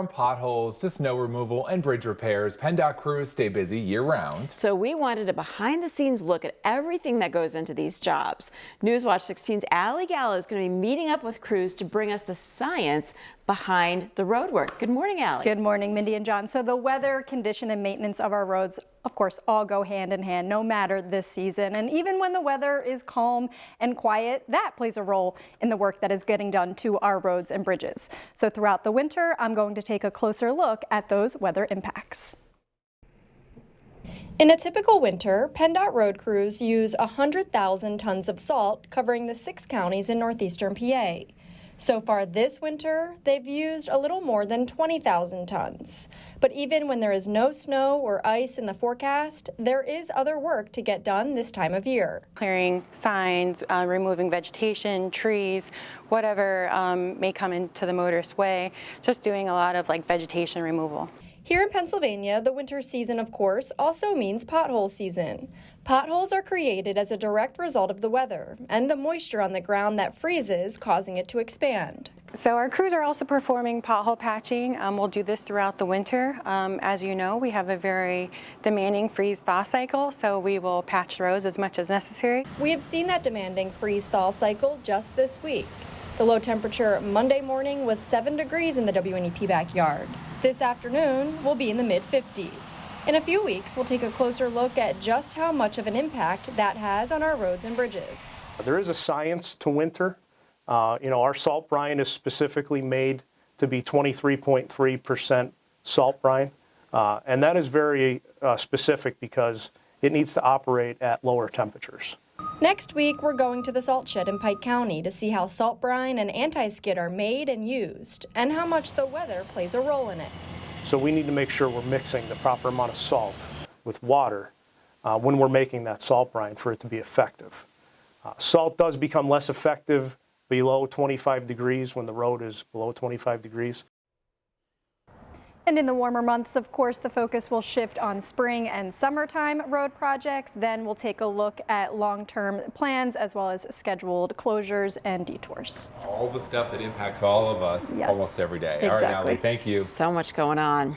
From potholes to snow removal and bridge repairs, PennDOT crews stay busy year-round. So we wanted a behind-the-scenes look at everything that goes into these jobs. Newswatch 16's Allie Gallo is going to be meeting up with crews to bring us the science behind the road work. Good morning, Allie. Good morning, Mindy and John. So the weather, condition, and maintenance of our roads, of course, all go hand in hand, no matter this season. And even when the weather is calm and quiet, that plays a role in the work that is getting done to our roads and bridges. So throughout the winter, I'm going to take a closer look at those weather impacts. In a typical winter, PennDOT road crews use 100,000 tons of salt covering the 6 counties in northeastern PA. So far this winter, they've used a little more than 20,000 tons. But even when there is no snow or ice in the forecast, there is other work to get done this time of year. Clearing signs, removing vegetation, trees, whatever may come into the motorist's way, just doing a lot of vegetation removal. Here in Pennsylvania, the winter season, of course, also means pothole season. Potholes are created as a direct result of the weather and the moisture on the ground that freezes, causing it to expand. So our crews are also performing pothole patching. We'll do this throughout the winter. As you know, we have a very demanding freeze-thaw cycle, so we will patch roads as much as necessary. We have seen that demanding freeze-thaw cycle just this week. The low temperature Monday morning was 7 degrees in the WNEP backyard. This afternoon, we'll be in the mid-50s. In a few weeks, we'll take a closer look at just how much of an impact that has on our roads and bridges. There is a science to winter. Our salt brine is specifically made to be 23.3% salt brine. And that is very specific because it needs to operate at lower temperatures. Next week, we're going to the salt shed in Pike County to see how salt brine and anti-skid are made and used, and how much the weather plays a role in it. So we need to make sure we're mixing the proper amount of salt with water when we're making that salt brine for it to be effective. Salt does become less effective below 25 degrees when the road is below 25 degrees. And in the warmer months, of course, the focus will shift on spring and summertime road projects. Then we'll take a look at long-term plans as well as scheduled closures and detours. All the stuff that impacts all of us Yes, almost every day. exactly. All right, Allie, thank you. So much going on.